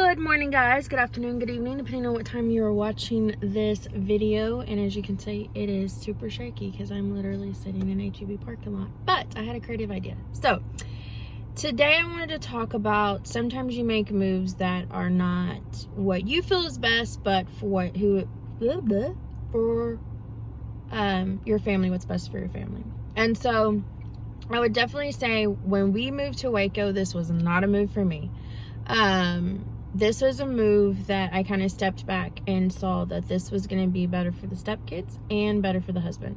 Good morning, guys. Good afternoon, good evening, depending on what time you are watching this video. And as you can see, it is super shaky because I'm literally sitting in an HEB parking lot. But I had a creative idea. So today I wanted to talk about sometimes you make moves that are not what you feel is best, but for your family, what's best for your family. And so I would definitely say when we moved to Waco, this was not a move for me. This was a move that I kind of stepped back and saw that this was going to be better for the stepkids and better for the husband.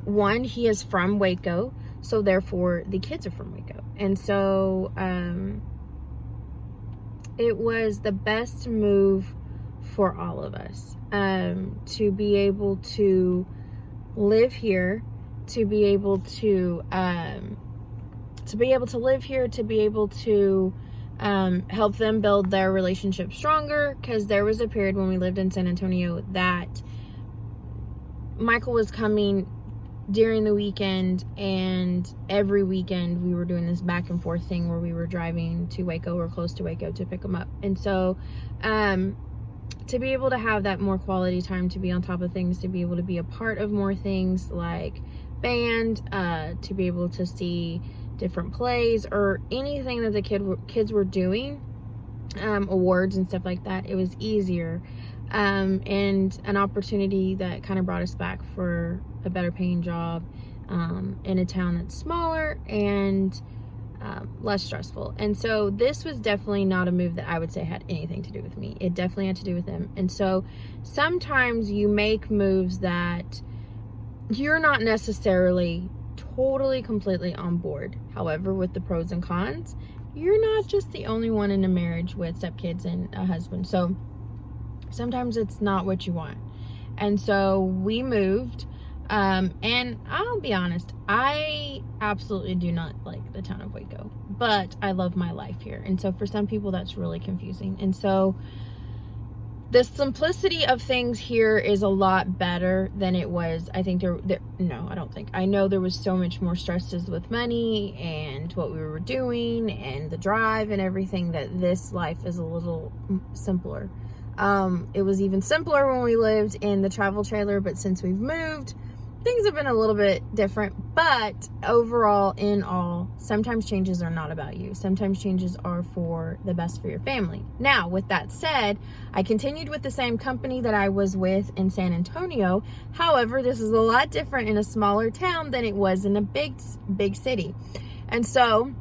One, he is from Waco, so therefore the kids are from Waco. And so it was the best move for all of us, to be able to live here, to be able to live here, to be able to help them build their relationship stronger, because there was a period when we lived in San Antonio that Michael was coming during the weekend, and every weekend we were doing this back and forth thing where we were driving to Waco or close to Waco to pick him up. And so to be able to have that more quality time, to be on top of things, to be able to be a part of more things like band, to be able to see different plays or anything that the kids were doing, awards and stuff like that, it was easier, and an opportunity that kind of brought us back for a better paying job in a town that's smaller and less stressful. And so this was definitely not a move that I would say had anything to do with me. It definitely had to do with them. And so sometimes you make moves that you're not necessarily totally completely on board. However, with the pros and cons, you're not just the only one in a marriage with stepkids and a husband. So sometimes it's not what you want. And so we moved, and I'll be honest, I absolutely do not like the town of Waco, but I love my life here. And so for some people that's really confusing. And so the simplicity of things here is a lot better than it was. I think I know there was so much more stresses with money and what we were doing and the drive and everything, that this life is a little simpler. It was even simpler when we lived in the travel trailer, but since we've moved, things have been a little bit different. But overall, in all, sometimes changes are not about you. Sometimes changes are for the best for your family. Now, with that said, I continued with the same company that I was with in San Antonio. However, this is a lot different in a smaller town than it was in a big city. And so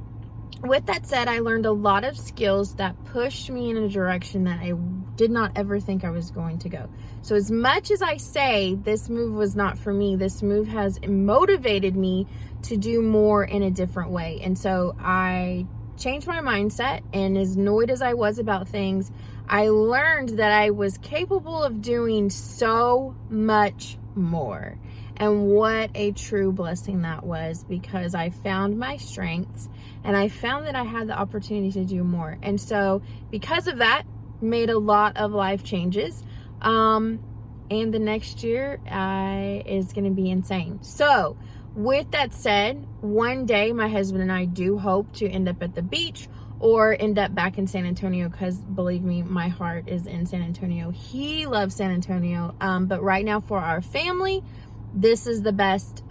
with that said, I learned a lot of skills that pushed me in a direction that I did not ever think I was going to go. So as much as I say this move was not for me, this move has motivated me to do more in a different way. And so I changed my mindset, and as annoyed as I was about things, I learned that I was capable of doing so much more. And what a true blessing that was, because I found my strengths and I found that I had the opportunity to do more. And so because of that, made a lot of life changes. And the next year is going to be insane. So with that said, one day my husband and I do hope to end up at the beach or end up back in San Antonio, because believe me, my heart is in San Antonio. He loves San Antonio. But right now for our family, this is the best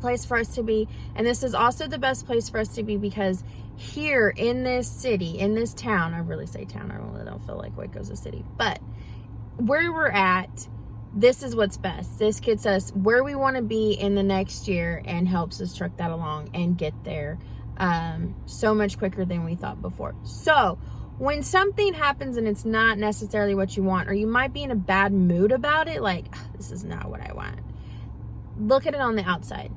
place for us to be. And this is also the best place for us to be because here in this city, in this town, I really say town, I really don't feel like Waco's a city, but where we're at, this is what's best. This gets us where we want to be in the next year and helps us truck that along and get there so much quicker than we thought before. So when something happens and it's not necessarily what you want, or you might be in a bad mood about it, like, this is not what I want, look at it on the outside.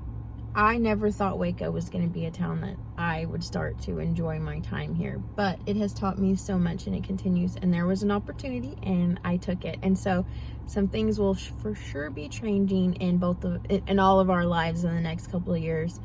I never thought Waco was going to be a town that I would start to enjoy my time here, but it has taught me so much, and it continues. And there was an opportunity and I took it. And so some things will for sure be changing in all of our lives in the next couple of years,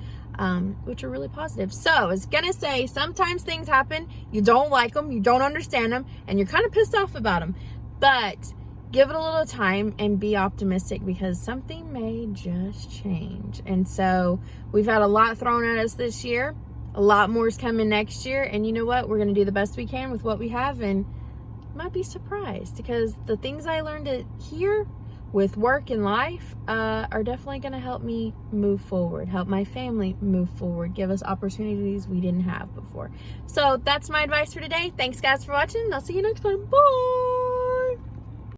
which are really positive. So I was going to say, sometimes things happen, you don't like them, you don't understand them, and you're kind of pissed off about them, but give it a little time and be optimistic, because something may just change. And so we've had a lot thrown at us this year. A lot more is coming next year, and you know what? We're going to do the best we can with what we have, and might be surprised, because the things I learned here with work and life are definitely going to help me move forward, help my family move forward, give us opportunities we didn't have before. So that's my advice for today. Thanks guys for watching, and I'll see you next time. Bye.